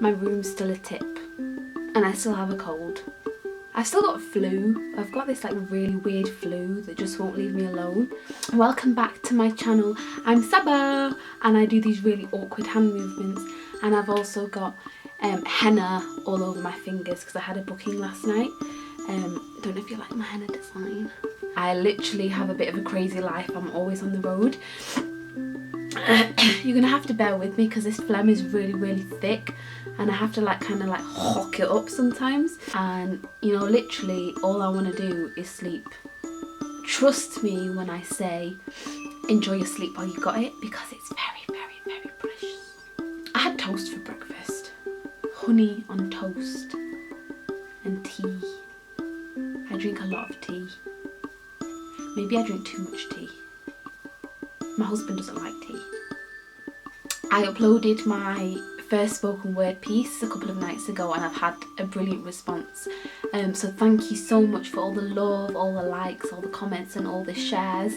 my room's still a tip and I still have a cold. I've still got flu. I've got this like really weird flu that just won't leave me alone. Welcome back to my channel. I'm Sabah and I do these really awkward hand movements, and I've also got henna all over my fingers because I had a booking last night. Don't know if you like my henna design. I literally have a bit of a crazy life. I'm always on the road. You're gonna have to bear with me because this phlegm is really thick and I have to like kind of like hock it up sometimes, and you know, literally all I want to do is sleep. Trust me when I say enjoy your sleep while you got it, because it's very precious. I had toast for breakfast, honey on toast and tea. I drink a lot of tea. Maybe I drink too much tea. My husband doesn't like tea. I uploaded my first spoken word piece a couple of nights ago and I've had a brilliant response. So thank you so much for all the love, all the likes, all the comments and all the shares.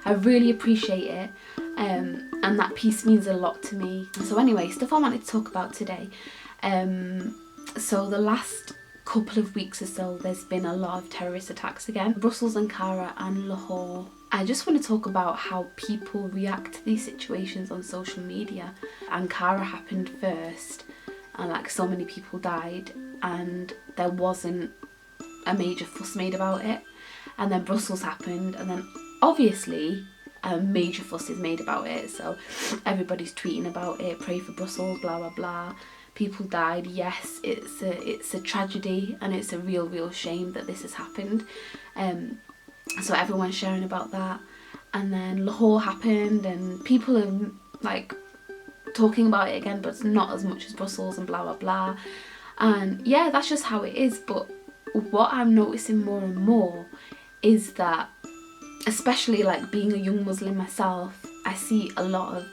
I really appreciate it. And that piece means a lot to me. So anyway, stuff I wanted to talk about today. So the last couple of weeks or so there's been a lot of terrorist attacks again. Brussels, Ankara and Lahore. I just want to talk about how people react to these situations on social media. Ankara happened first and like so many people died and there wasn't a major fuss made about it. And then Brussels happened and then obviously a major fuss is made about it. So everybody's tweeting about it, pray for Brussels, blah blah blah. People died. Yes, it's a tragedy and it's a real shame that this has happened. So everyone's sharing about that. And then Lahore happened and people are like talking about it again, but it's not as much as Brussels and blah blah blah. And yeah, that's just how it is. But what I'm noticing more and more is that, especially like being a young Muslim myself, I see a lot of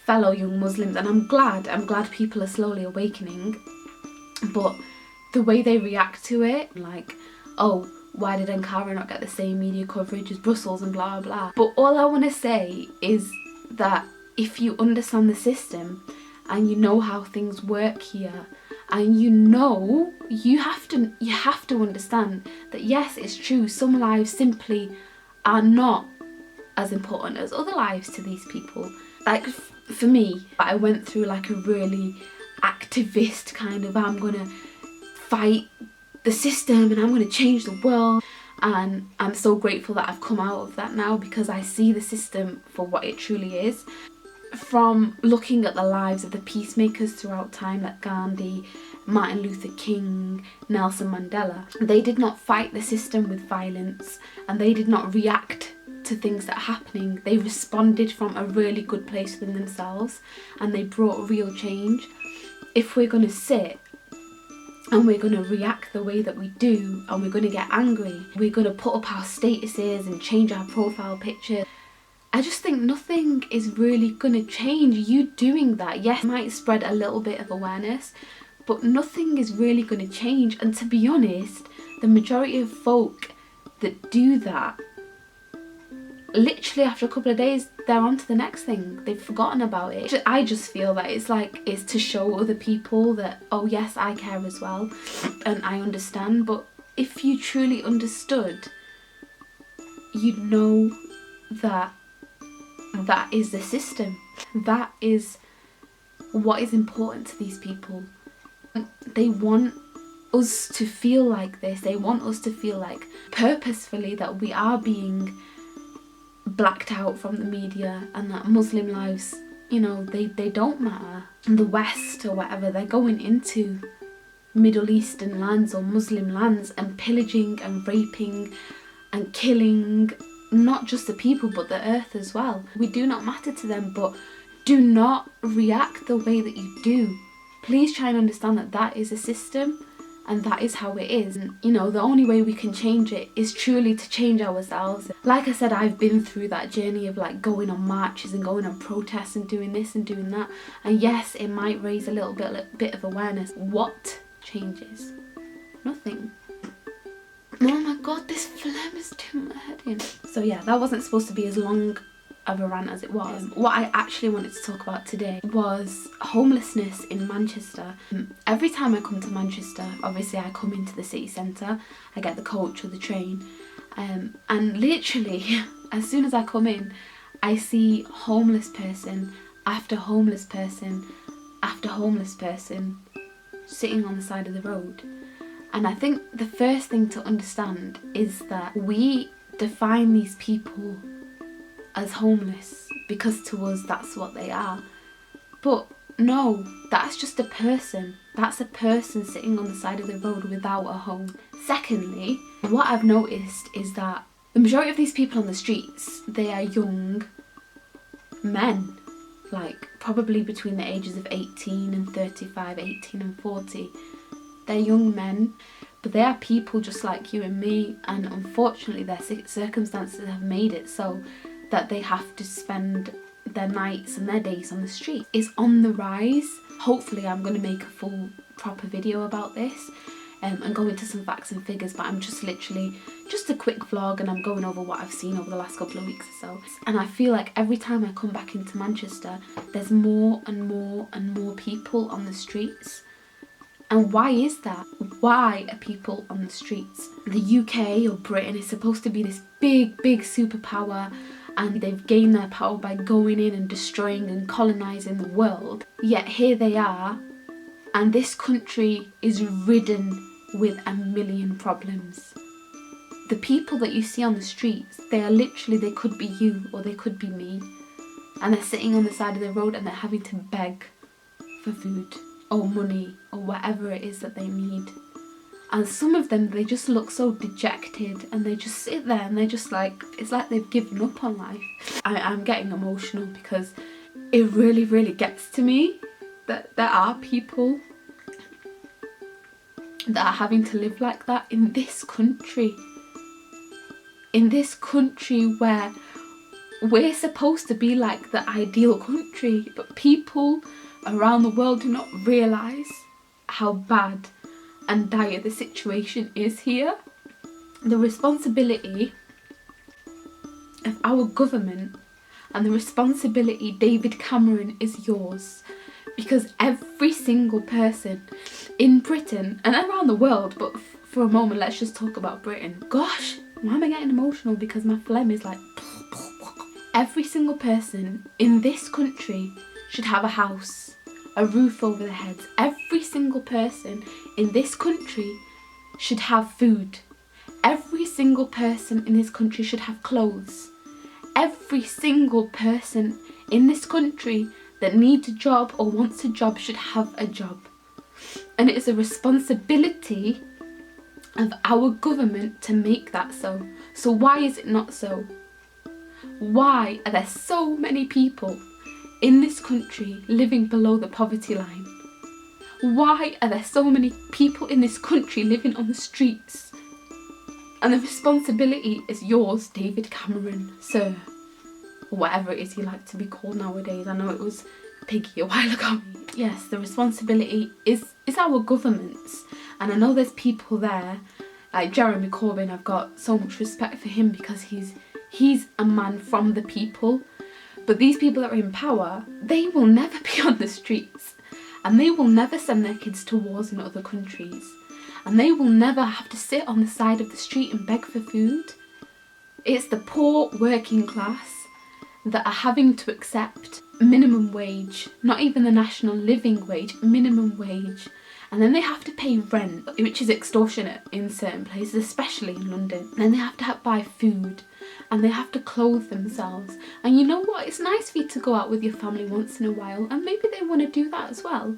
fellow young Muslims, and I'm glad people are slowly awakening, but the way they react to it, like, oh, why did Ankara not get the same media coverage as Brussels and blah blah. But all I want to say is that if you understand the system and you know how things work here, and you know, you have to understand that yes, it's true, some lives simply are not as important as other lives to these people. Like for me, I went through like a really activist kind of, I'm gonna fight the system and I'm gonna change the world, and I'm so grateful that I've come out of that now because I see the system for what it truly is. From looking at the lives of the peacemakers throughout time, like Gandhi, Martin Luther King, Nelson Mandela, they did not fight the system with violence and they did not react to things that are happening. They responded from a really good place within themselves and they brought real change. If we're going to sit and we're going to react the way that we do and we're going to get angry, we're going to put up our statuses and change our profile picture, I just think nothing is really going to change. You doing that, yes, might spread a little bit of awareness, but nothing is really going to change. And to be honest, the majority of folk that do that, literally after a couple of days they're on to the next thing. They've forgotten about it. I just feel that it's to show other people that, oh yes, I care as well and I understand. But if you truly understood, you'd know that that is the system. That is what is important to these people. They want us to feel like this. They want us to feel like purposefully that we are being blacked out from the media and that Muslim lives, you know, they don't matter. The West or whatever, they're going into Middle Eastern lands or Muslim lands and pillaging and raping and killing not just the people but the earth as well. We do not matter to them, but do not react the way that you do. Please try and understand that that is a system and that is how it is. And you know, the only way we can change it is truly to change ourselves. Like I said, I've been through that journey of like going on marches and going on protests and doing this and doing that, and yes, it might raise a little bit of awareness. What changes? Nothing. Oh my god, this phlegm is doing my head in. So yeah, that wasn't supposed to be as long of a rant as it was. What I actually wanted to talk about today was homelessness in Manchester. Every time I come to Manchester, obviously I come into the city centre, I get the coach or the train, and literally as soon as I come in, I see homeless person after homeless person after homeless person sitting on the side of the road. And I think the first thing to understand is that we define these people as homeless because to us that's what they are. But no, that's just a person. That's a person sitting on the side of the road without a home. Secondly, what I've noticed is that the majority of these people on the streets, they are young men, like probably between the ages of 18 and 35, 18 and 40. They're young men, but they are people just like you and me, and unfortunately their circumstances have made it so that they have to spend their nights and their days on the street. It's on the rise. Hopefully I'm going to make a full proper video about this and go into some facts and figures, but I'm just literally just a quick vlog, and I'm going over what I've seen over the last couple of weeks or so. And I feel like every time I come back into Manchester, there's more and more and more people on the streets. And why is that? Why are people on the streets? The UK or Britain is supposed to be this big superpower, and they've gained their power by going in and destroying and colonising the world. Yet here they are, and this country is ridden with a million problems. The people that you see on the streets, they are literally, they could be you or they could be me. And they're sitting on the side of the road and they're having to beg for food or money or whatever it is that they need. And some of them, they just look so dejected and they just sit there and they're just like, it's like they've given up on life. I'm getting emotional because it really gets to me that there are people that are having to live like that in this country. In this country where we're supposed to be like the ideal country, but people around the world do not realise how bad and dire the situation is here. The responsibility of our government and the responsibility, David Cameron, is yours, because every single person in Britain and around the world, but for a moment let's just talk about Britain. Gosh, why am I getting emotional? Because my phlegm is like every single person in this country should have a house, a roof over their heads. Every single person in this country should have food. Every single person in this country should have clothes. Every single person in this country that needs a job or wants a job should have a job. And it is a responsibility of our government to make that so. So why is it not so? Why are there so many people in this country living below the poverty line? Why are there so many people in this country living on the streets? And the responsibility is yours, David Cameron, sir. Or whatever it is you like to be called nowadays. I know it was Piggy a while ago. Yes, the responsibility is our government's. And I know there's people there, like Jeremy Corbyn. I've got so much respect for him because he's a man from the people. But these people that are in power, they will never be on the streets. And they will never send their kids to wars in other countries. And they will never have to sit on the side of the street and beg for food. It's the poor working class that are having to accept minimum wage, not even the national living wage, minimum wage. And then they have to pay rent, which is extortionate in certain places, especially in London. And then they have to buy food, and they have to clothe themselves. And you know what? It's nice for you to go out with your family once in a while, and maybe they want to do that as well.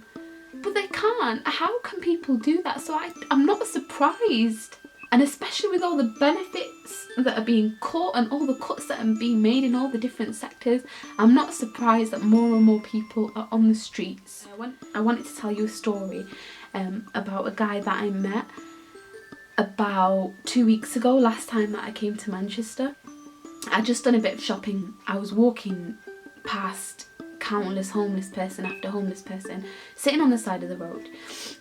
But they can't. How can people do that? So I'm not surprised. And especially with all the benefits that are being cut and all the cuts that are being made in all the different sectors, I'm not surprised that more and more people are on the streets. I wanted to tell you a story about a guy that I met about 2 weeks ago, last time that I came to Manchester. I'd just done a bit of shopping. I was walking past countless homeless person after homeless person sitting on the side of the road,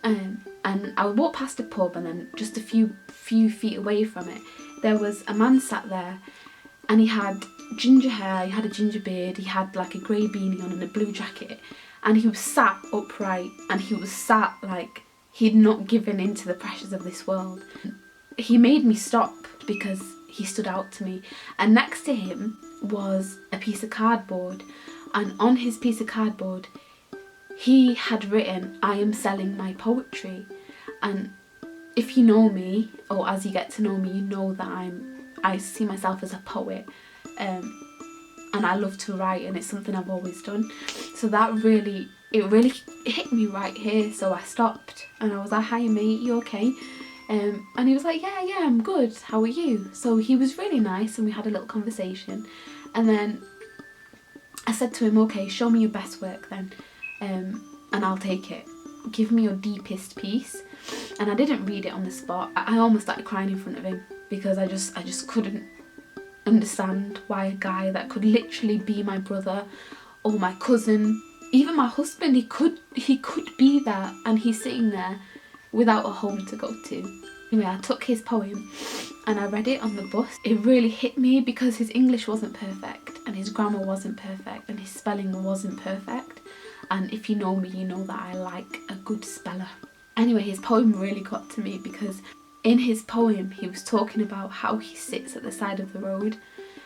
and I would walk past a pub, and then just a few feet away from it there was a man sat there, and he had ginger hair, he had a ginger beard, he had like a grey beanie on and a blue jacket, and he was sat upright, and he was sat like he'd not given into the pressures of this world. He made me stop because he stood out to me, and next to him was a piece of cardboard, and on his piece of cardboard he had written, "I am selling my poetry." And if you know me, or as you get to know me, you know that I see myself as a poet, and I love to write, and it's something I've always done. So that really hit me right here. So I stopped and I was like, "Hi mate, you okay?" And he was like, yeah, I'm good, how are you? So he was really nice, and we had a little conversation, and then I said to him, "Okay, show me your best work then, and I'll take it. Give me your deepest piece." And I didn't read it on the spot. I almost started crying in front of him, because I just couldn't understand why a guy that could literally be my brother or my cousin, even my husband, he could be that, and he's sitting there without a home to go to. Anyway, I took his poem and I read it on the bus. It really hit me because his English wasn't perfect, and his grammar wasn't perfect, and his spelling wasn't perfect. And if you know me, you know that I like a good speller. Anyway, his poem really got to me, because in his poem he was talking about how he sits at the side of the road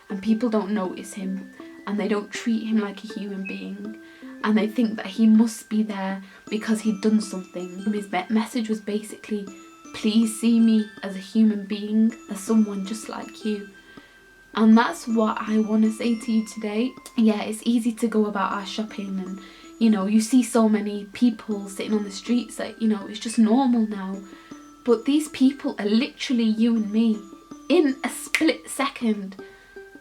and people don't notice him, and they don't treat him like a human being, and they think that he must be there because he'd done something. His message was basically, please see me as a human being, as someone just like you. And that's what I want to say to you today. Yeah, it's easy to go about our shopping, and you know, you see so many people sitting on the streets that, you know, it's just normal now. But these people are literally you and me. In a split second,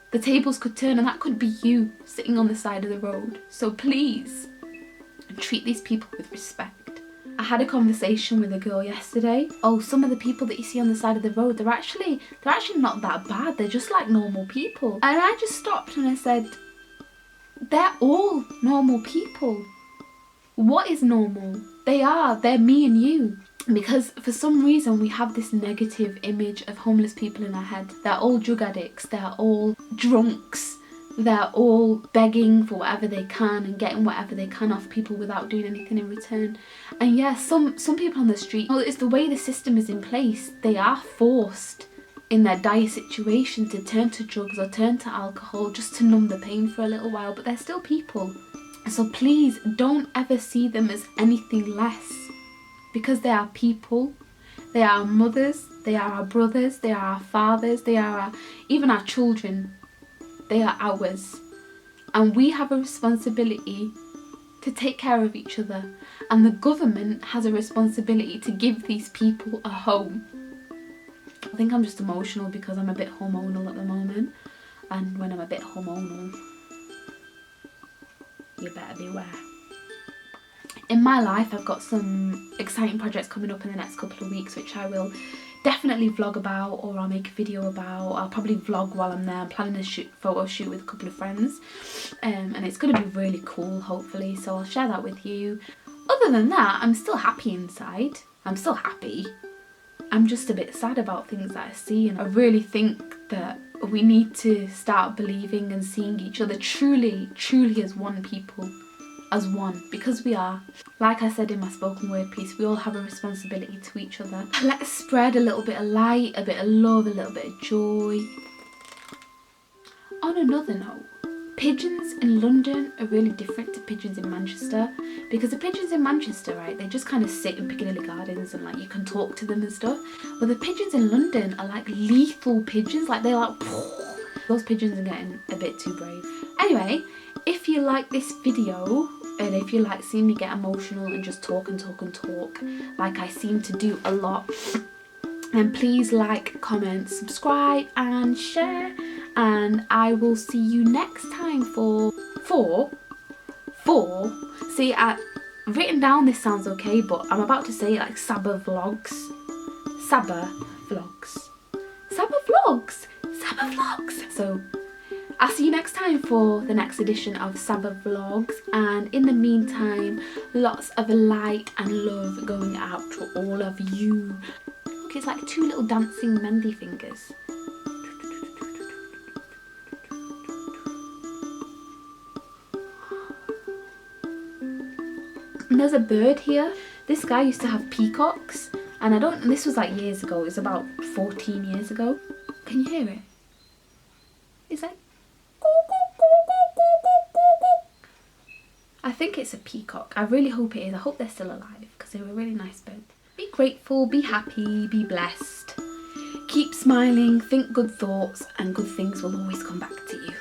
the tables could turn, and that could be you sitting on the side of the road. So please, treat these people with respect. I had a conversation with a girl yesterday. Oh, some of the people that you see on the side of the road, they're actually not that bad. They're just like normal people. And I just stopped and I said, they're all normal people. What is normal? They're me and you. Because for some reason we have this negative image of homeless people in our head. They're all drug addicts, they're all drunks, they're all begging for whatever they can and getting whatever they can off people without doing anything in return. And yeah, some people on the street, well, it's the way the system is in place. They are forced in their dire situation to turn to drugs or turn to alcohol just to numb the pain for a little while, but they're still people. So please don't ever see them as anything less, because they are people. They are our mothers, they are our brothers, they are our fathers, they are even our children. They are ours, and we have a responsibility to take care of each other, and the government has a responsibility to give these people a home. I think I'm just emotional because I'm a bit hormonal at the moment, and when I'm a bit hormonal, you better beware. In my life, I've got some exciting projects coming up in the next couple of weeks, which I will definitely vlog about, or I'll make a video about. I'll probably vlog while I'm there. I'm planning a photo shoot with a couple of friends, and it's going to be really cool, hopefully, so I'll share that with you. Other than that, I'm still happy inside. I'm still happy. I'm just a bit sad about things that I see, and I really think that we need to start believing and seeing each other truly as one people. As one, because we are. Like I said in my spoken word piece, we all have a responsibility to each other. Let's spread a little bit of light, a bit of love, a little bit of joy. On another note, pigeons in London are really different to pigeons in Manchester, because the pigeons in Manchester, right, they just kind of sit in Piccadilly Gardens and like you can talk to them and stuff. But the pigeons in London are like lethal pigeons, like they're like, those pigeons are getting a bit too brave. Anyway, if you like this video, and if you like seeing me get emotional and just talk and talk and talk, like I seem to do a lot, then please like, comment, subscribe and share, and I will see you next time for see, written down this sounds okay, but I'm about to say it like Sabah vlogs. So I'll see you next time for the next edition of Sabah vlogs, and in the meantime, lots of light and love going out to all of you. Look, it's like two little dancing Mendy fingers. And there's a bird here. This guy used to have peacocks, and this was like years ago. It was about 14 years ago. Can you hear it? It's like, I think it's a peacock. I really hope it is. I hope they're still alive because they were a really nice bird. Be grateful, be happy, be blessed. Keep smiling, think good thoughts, and good things will always come back to you.